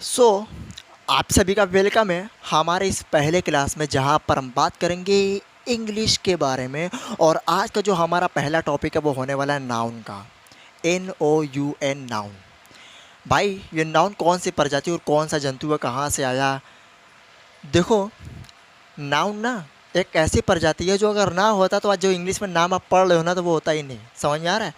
सो आप सभी का वेलकम है हमारे इस पहले क्लास में, जहाँ पर हम बात करेंगे इंग्लिश के बारे में। और आज का जो हमारा पहला टॉपिक है वो होने वाला है नाउन का। NOUN, noun. भाई ये नाउन कौन सी प्रजाति और कौन सा जंतु है, कहाँ से आया? देखो, नाउन ना एक ऐसी प्रजाति है जो अगर ना होता तो आज जो इंग्लिश में नाम आप पढ़ रहे हो ना, तो वो होता ही नहीं। समझ में आ रहा है?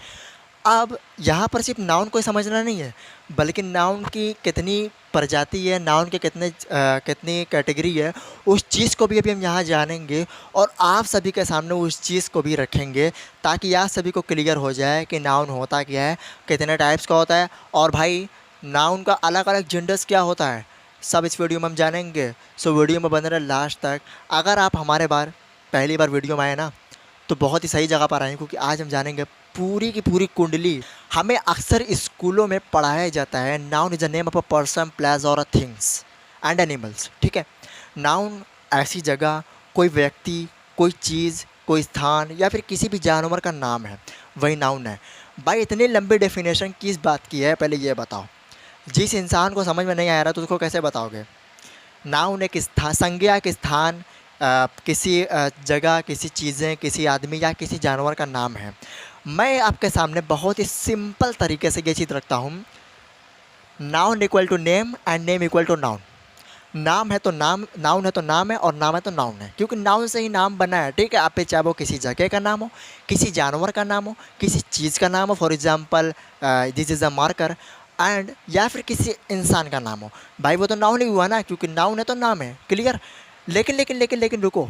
अब यहाँ पर सिर्फ नाउन को ही समझना नहीं है, बल्कि नाउन की कितनी प्रजाति है, नाउन के कितनी कैटेगरी है, उस चीज़ को भी अभी हम यहाँ जानेंगे। और आप सभी के सामने उस चीज़ को भी रखेंगे, ताकि आप सभी को क्लियर हो जाए कि नाउन होता क्या है, कितने टाइप्स का होता है, और भाई नाउन का अलग अलग जेंडर्स क्या होता है, सब इस वीडियो में हम जानेंगे। सो वीडियो में बने रहे लास्ट तक। अगर आप हमारे पहली बार वीडियो में आए ना, तो बहुत ही सही जगह पर आए, क्योंकि आज हम जानेंगे पूरी की पूरी कुंडली। हमें अक्सर स्कूलों में पढ़ाया जाता है noun is the name of a person, place और अ थिंग्स एंड एनिमल्स। ठीक है, नाउन ऐसी जगह, कोई व्यक्ति, कोई चीज़, कोई स्थान या फिर किसी भी जानवर का नाम है, वही नाउन है। भाई इतनी लंबी डेफिनेशन किस बात की है, पहले ये बताओ। जिस इंसान को समझ में नहीं आ रहा तो उसको कैसे बताओगे? नाउन एक स्थान, संज्ञा, एक स्थान, किसी जगह, किसी चीज़ें, किसी आदमी या किसी जानवर का नाम है। मैं आपके सामने बहुत ही सिंपल तरीके से ये चीज़ रखता हूँ। Noun equal to name and name equal to noun. नाम है तो नाम, नाउन है तो नाम है, और नाम है तो नाउन है, क्योंकि नाउन से ही नाम बना है। ठीक है, आप पे चाहे वो किसी जगह का नाम हो, किसी जानवर का नाम हो, किसी चीज़ का नाम हो, for example this is a marker, and या फिर किसी इंसान का नाम हो। भाई वो तो नाउन ही हुआ ना, क्योंकि नाउन है तो नाम है। क्लियर? लेकिन लेकिन लेकिन लेकिन रुको,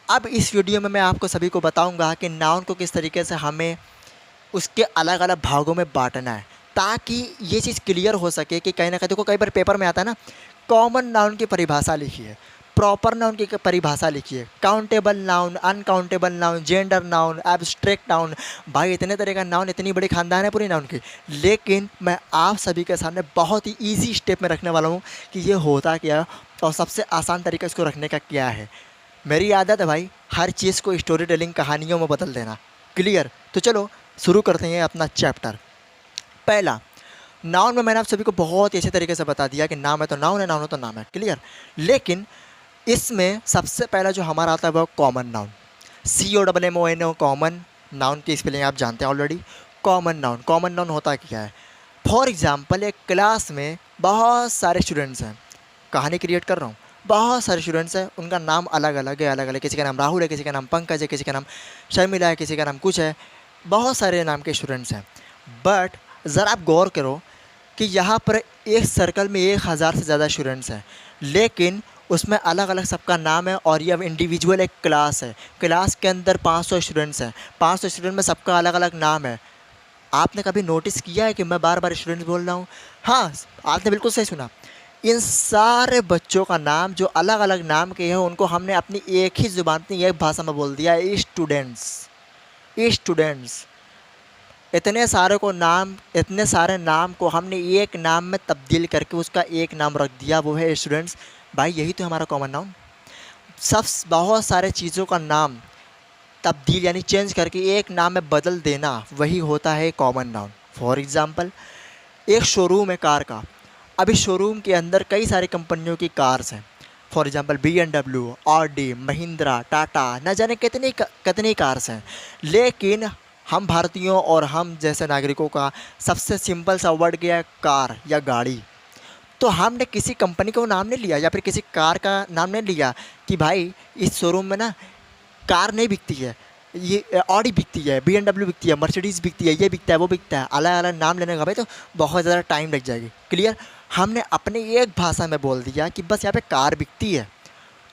अब इस वीडियो में मैं आपको सभी को बताऊंगा कि नाउन को किस तरीके से हमें उसके अलग अलग भागों में बांटना है, ताकि ये चीज़ क्लियर हो सके कि कहीं ना कहीं। देखो, कई बार पेपर में आता है ना, कॉमन नाउन की परिभाषा लिखिए, प्रॉपर नाउन की परिभाषा लिखिए, countable noun, uncountable noun, gender noun, abstract noun. भाई इतने तरह का नाउन, इतनी बड़ी खानदान है पूरी नाउन की। लेकिन मैं आप सभी के सामने बहुत ही ईजी स्टेप में रखने वाला हूँ कि ये होता क्या, और सबसे आसान तरीका इसको रखने का क्या है। मेरी आदत है भाई हर चीज़ को स्टोरी टेलिंग, कहानियों में बदल देना। क्लियर? तो चलो शुरू करते हैं अपना चैप्टर। पहला, नाउन में मैंने आप सभी को बहुत ही अच्छे तरीके से बता दिया कि नाम है तो नाउन है, नाउन है तो नाम है। क्लियर? लेकिन इसमें सबसे पहला जो हमारा आता है वो common noun. COMMON, common noun की स्पेलिंग आप जानते हैं already. Common noun, common noun होता क्या है? फॉर एग्जाम्पल, एक क्लास में बहुत सारे स्टूडेंट्स हैं, कहानी क्रिएट कर रहा हूँ, बहुत सारे स्टूडेंट्स हैं, उनका नाम अलग अलग है, अलग अलग। किसी का नाम राहुल है, किसी का नाम पंकज है, किसी का नाम शर्मिला है, किसी का नाम कुछ है। बहुत सारे नाम के स्टूडेंट्स हैं। बट ज़रा आप गौर करो कि यहाँ पर एक सर्कल में 1000 से ज़्यादा स्टूडेंट्स हैं, लेकिन उसमें अलग अलग सबका नाम है। और ये अब इंडिविजुअल एक क्लास है, क्लास के अंदर 500 स्टूडेंट्स हैं, 500 स्टूडेंट में सबका अलग अलग नाम है। आपने कभी नोटिस किया है कि मैं बार बार स्टूडेंट्स बोल रहा हूँ? हाँ, आपने बिल्कुल सही सुना। इन सारे बच्चों का नाम जो अलग अलग नाम के हैं, उनको हमने अपनी एक ही ज़ुबान, अपनी एक भाषा में बोल दिया है, स्टूडेंट्स। स्टूडेंट्स, इतने सारे नाम को हमने एक नाम में तब्दील करके उसका एक नाम रख दिया, वो है स्टूडेंट्स। भाई यही तो हमारा कॉमन नाउन। सब बहुत सारे चीज़ों का नाम तब्दील यानी चेंज करके एक नाम में बदल देना, वही होता है कॉमन नाउन। फॉर एग्ज़ाम्पल, एक शोरूम है कार का। अभी शोरूम के अंदर कई सारी कंपनियों की कार्स हैं। For example BMW, Audi, Mahindra, Tata, न जाने कितनी कितनी कार्स हैं। लेकिन हम भारतीयों और हम जैसे नागरिकों का सबसे सिंपल सा वर्ड क्या है? कार या गाड़ी। तो हमने किसी कंपनी का नाम नहीं लिया या फिर किसी कार का नाम नहीं लिया कि भाई इस शोरूम में ना कार नहीं बिकती है, ये ऑडी बिकती है, BMW बिकती है, मर्सिडीज़ बिकती है, ये बिकता है, वो बिकता है। अलग अलग नाम लेने का भाई तो बहुत ज़्यादा टाइम लग जाएगी। क्लियर? हमने अपनी एक भाषा में बोल दिया कि बस यहाँ पे कार बिकती है।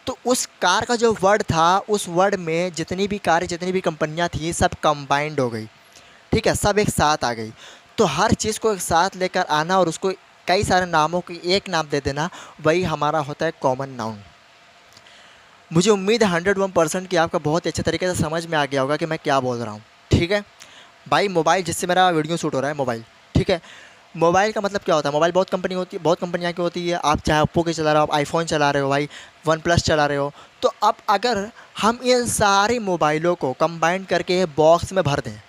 तो उस कार का जो वर्ड था, उस वर्ड में जितनी भी कारें, जितनी भी कंपनियाँ थी, सब कंबाइंड हो गई। ठीक है, सब एक साथ आ गई। तो हर चीज़ को एक साथ लेकर आना और उसको कई सारे नामों की एक नाम दे देना, वही हमारा होता है कॉमन नाउन। मुझे उम्मीद है 101% कि आपका बहुत अच्छे तरीके से समझ में आ गया होगा कि मैं क्या बोल रहा हूँ। ठीक है भाई, मोबाइल जिससे मेरा वीडियो शूट हो रहा है, मोबाइल। ठीक है, मोबाइल का मतलब क्या होता है? मोबाइल बहुत कंपनी होती है, बहुत कंपनियाँ की होती है। आप चाहे ओप्पो के चला रहे हो, आप आईफोन चला रहे हो भाई, वन प्लस चला रहे हो। तो अब अगर हम इन सारी मोबाइलों को कंबाइन करके बॉक्स में भर दें,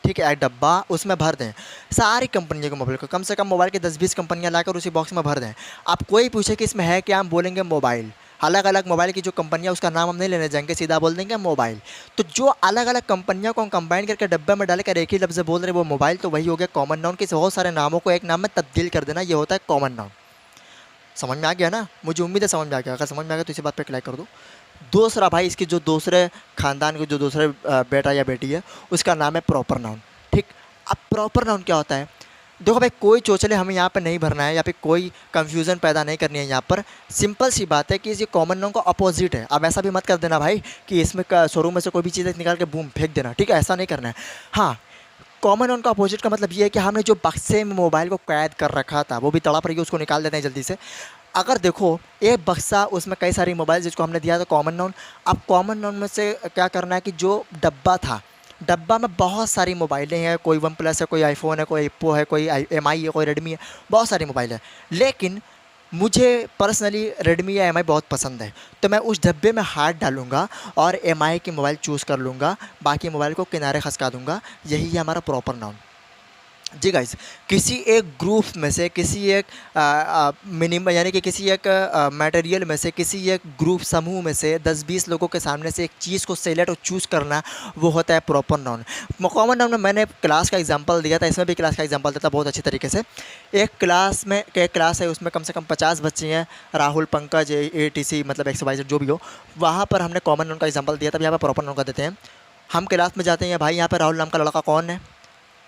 ठीक है, एक डब्बा उसमें भर दें सारी कंपनियों के मोबाइल को, कम से कम मोबाइल की 10-20 कंपनियां लाकर उसी बॉक्स में भर दें। आप कोई पूछे कि इसमें है क्या, हम बोलेंगे मोबाइल। अलग अलग मोबाइल की जो कंपनियां, उसका नाम हम नहीं लेने जाएंगे, सीधा बोल देंगे मोबाइल। तो जो अलग अलग कंपनियों को हम कंबाइन करके डब्बे में डालकर एक ही लफ्ज़ बोल रहे हैं वो मोबाइल, तो वही हो गया कॉमन नाउन। किसी बहुत सारे नामों को एक नाम में तब्दील कर देना, ये होता है कॉमन नाउन। समझ में आ गया ना? मुझे उम्मीद है समझ में आ गया। अगर समझ में आ गया तो इसी बात पे क्लिक कर दो। दूसरा भाई, इसकी जो दूसरे खानदान के जो दूसरे बेटा या बेटी है, उसका नाम है प्रॉपर नाउन। ठीक, अब प्रॉपर नाउन क्या होता है? देखो भाई, कोई चोचले हमें यहाँ पर नहीं भरना है या फिर कोई कंफ्यूजन पैदा नहीं करनी है यहाँ पर। सिंपल सी बात है कि ये कॉमन नाउन का अपोजिट है। अब ऐसा भी मत कर देना भाई कि इसमें शोरूम में से कोई भी चीज़ निकाल के बूम फेंक देना, ठीक है? ऐसा नहीं करना है। हाँ, कॉमन नाउन का अपोजिट का मतलब ये है कि हमने जो बक्से में मोबाइल को कैद कर रखा था वो भी तड़प रही है, उसको निकाल देते हैं जल्दी से। अगर देखो एक बक्सा, उसमें कई सारी मोबाइल जिसको हमने दिया था कॉमन नाउन। अब कॉमन नाउन में से क्या करना है कि जो डब्बा था, डब्बा में बहुत सारी मोबाइलें हैं, कोई वन प्लस है, कोई आईफोन है, कोई एप्पो है, कोई एम आई है, कोई रेडमी है, बहुत सारी मोबाइल है। लेकिन मुझे पर्सनली रेडमी या एम आई बहुत पसंद है, तो मैं उस डब्बे में हाथ डालूंगा और एम आई की मोबाइल चूज़ कर लूँगा, बाकी मोबाइल को किनारे खसका दूंगा। यही है हमारा प्रॉपर नाउन। जी गाइस, किसी एक ग्रुप में से, किसी एक मिनिमम यानी कि किसी एक मटेरियल में से, किसी एक ग्रुप समूह में से 10-20 लोगों के सामने से एक चीज़ को सेलेक्ट और चूज़ करना, वो होता है प्रॉपर नाउन। कॉमन नाउन में मैंने क्लास का एग्जांपल दिया था, इसमें भी क्लास का एग्जांपल देता बहुत अच्छी तरीके से। एक क्लास में, एक क्लास है, उसमें कम से कम 50 बच्चे हैं, राहुल, पंकज, ATC मतलब XYZ जो भी हो। वहाँ पर हमने कॉमन नाउन का एग्जाम्पल दिया था, यहाँ पर प्रॉपर नाउन का देते हैं। हम क्लास में जाते हैं, भाई यहाँ पर राहुल नाम का लड़का कौन है,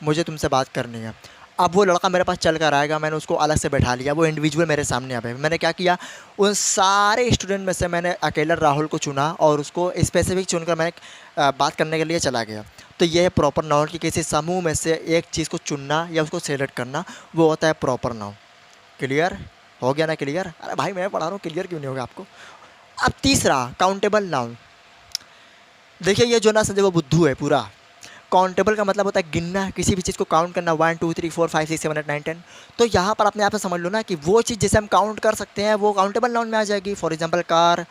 मुझे तुमसे बात करनी है। अब वो लड़का मेरे पास चल कर आएगा, मैंने उसको अलग से बैठा लिया, वो इंडिविजुअल मेरे सामने आ गए। मैंने क्या किया, उन सारे स्टूडेंट में से मैंने अकेला राहुल को चुना और उसको स्पेसिफिक चुनकर मैं बात करने के लिए चला गया। तो ये है प्रॉपर नाउन कि किसी समूह में से एक चीज़ को चुनना या उसको सेलेक्ट करना, वो होता है प्रॉपर नाउन। क्लियर हो गया ना? क्लियर? अरे भाई मैं पढ़ा रहा हूँ, क्लियर क्यों नहीं होगा आपको? अब तीसरा, काउंटेबल नाउन। देखिए ये जो ना समझे वो बुद्धू है पूरा। काउंटेबल का मतलब होता है गिनना, किसी भी चीज़ को काउंट करना, 1 2 3 4 5 6 7 8 9 10। तो यहाँ पर अपने आप से समझ लो ना कि वो चीज़ जिसे हम काउंट कर सकते हैं वो काउंटेबल नाउन में आ जाएगी। For example car,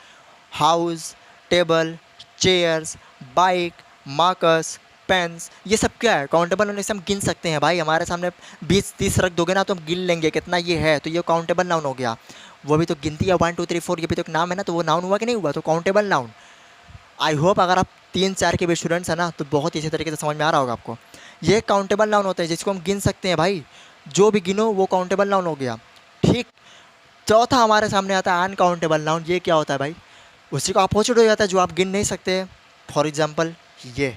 house, table, chairs, bike, markers, pens, ये सब क्या है? Countable noun. इसे हम गिन सकते हैं भाई, हमारे सामने 20-30 रख दोगे ना तो हम गिन लेंगे कितना ये है, तो ये काउंटेबल नाउन हो गया। वो भी तो गिनती है, 1 2 3 4, ये भी तो एक नाम है ना, तो वो नाउन हुआ कि नहीं हुआ? तो काउंटेबल नाउन। आई होप अगर आप 3-4 के भी स्टूडेंट्स हैं ना तो बहुत ही अच्छे तरीके से समझ में आ रहा होगा आपको। ये काउंटेबल नाउन होते हैं जिसको हम गिन सकते हैं भाई, जो भी गिनो वो काउंटेबल नाउन हो गया। ठीक, चौथा हमारे सामने आता है अनकाउंटेबल नाउन। ये क्या होता है भाई? उसी का अपोजिट हो जाता है जो आप गिन नहीं सकते। फॉर एग्जाम्पल ये,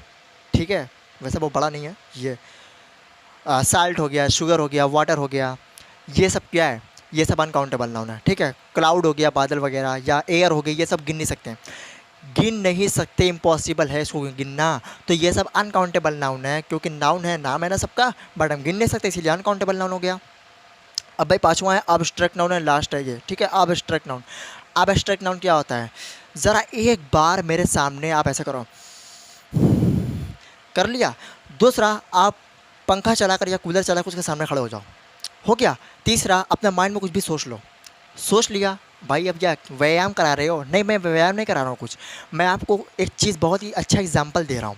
ठीक है, वैसे वो बड़ा नहीं है, ये साल्ट हो गया, शुगर हो गया, वाटर हो गया, ये सब क्या है? ये सब अनकाउंटेबल नाउन है। ठीक है, क्लाउड हो गया, बादल वगैरह, या एयर हो गई, ये सब गिन नहीं सकते हैं, गिन नहीं सकते, इम्पॉसिबल है इसको गिनना। तो ये सब अनकाउंटेबल नाउन है, क्योंकि नाउन है, नाम है ना सबका, बट हम गिन नहीं सकते, इसीलिए अनकाउंटेबल नाउन हो गया। अब भाई पांचवा है अब्स्ट्रैक्ट नाउन, है लास्ट है ये। ठीक है, अब्स्ट्रैक्ट नाउन। अब्स्ट्रैक्ट नाउन क्या होता है? ज़रा एक बार मेरे सामने आप ऐसा करो, कर लिया। दूसरा, आप पंखा चलाकर या कूलर चलाकर उसके सामने खड़े हो जाओ, हो गया। तीसरा, अपने माइंड में कुछ भी सोच लो, सोच लिया। भाई अब क्या व्यायाम करा रहे हो? नहीं, मैं व्यायाम नहीं करा रहा हूँ कुछ, मैं आपको एक चीज़ बहुत ही अच्छा एग्जांपल दे रहा हूँ।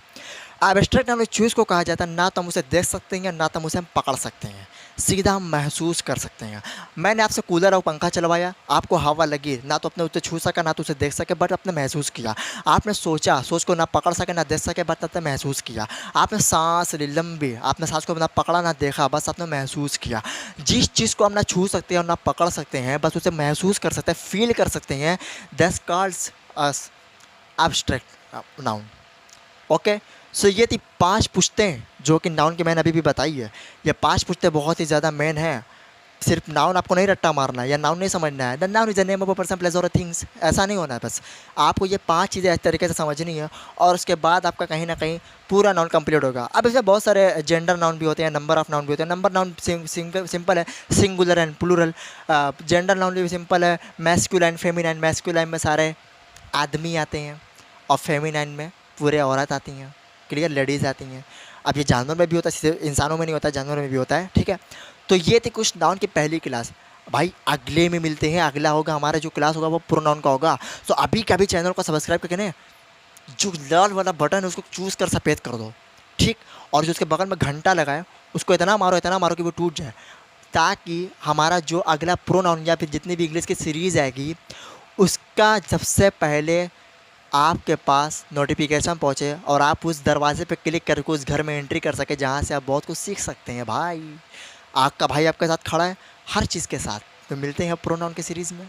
एब्स्ट्रैक्ट नाउन चीज़ को कहा जाता है, ना तो हम उसे देख सकते हैं ना तो हम उसे हम पकड़ सकते हैं, सीधा हम महसूस कर सकते हैं। मैंने आपसे कूलर और पंखा चलवाया, आपको हवा लगी, ना तो अपने उसे छू सका ना तो उसे देख सके, बट आपने महसूस किया। आपने सोचा, सोच को ना पकड़ सके ना देख सके, बट आपने महसूस किया। आपने सांस ली लंबी, आपने सांस को ना पकड़ा ना देखा, बस आपने महसूस किया। जिस चीज़ को हम ना छू सकते हैं और ना पकड़ सकते हैं, बस उसे महसूस कर सकते हैं, फील कर सकते हैं, that's called as abstract noun. Okay, so ये थी 5 पुश्तें जो कि नाउन की मैंने अभी भी बताई है। ये 5 पुश्तें बहुत ही ज़्यादा मेन है। सिर्फ नाउन आपको नहीं रट्टा मारना है या नाउन नहीं समझना है, the noun is the name of a person place और थिंग्स, ऐसा नहीं होना है। बस आपको ये 5 चीज़ें इस तरीके से समझनी है और उसके बाद आपका कहीं ना कहीं पूरा नाउन कंप्लीट होगा। अब इसमें बहुत सारे जेंडर नाउन भी होते हैं, नंबर ऑफ नाउन भी होते हैं। नंबर नाउन सिंपल है, singular and plural. Gender noun भी सिंपल है, मैस्कुलाइन फेमिनाइन। मैस्कुलाइन में सारे आदमी आते हैं और फेमिनाइन में पूरे औरत आती हैं, क्लियर, लेडीज़ आती हैं। अब ये जानवर में भी होता है, सिर्फ इंसानों में नहीं होता, जानवर में भी होता है। ठीक है, तो ये थी कुछ नाउन की पहली क्लास। भाई अगले में मिलते हैं, अगला होगा हमारा जो क्लास होगा वो प्रोनाउन का होगा। तो अभी कभी चैनल को सब्सक्राइब करके ना जो लाल वाला बटन है उसको चूज़ कर सफ़ेद कर दो, ठीक। और जो उसके बगल में घंटा लगा है उसको इतना मारो कि वो टूट जाए, ताकि हमारा जो अगला प्रोनाउन या फिर जितनी भी इंग्लिश की सीरीज़ आएगी उसका सबसे पहले आपके पास नोटिफिकेशन पहुँचे और आप उस दरवाजे पे क्लिक करके उस घर में एंट्री कर सके जहाँ से आप बहुत कुछ सीख सकते हैं भाई। आपका भाई आपके साथ खड़ा है हर चीज़ के साथ। तो मिलते हैं प्रोनाउन की सीरीज़ में।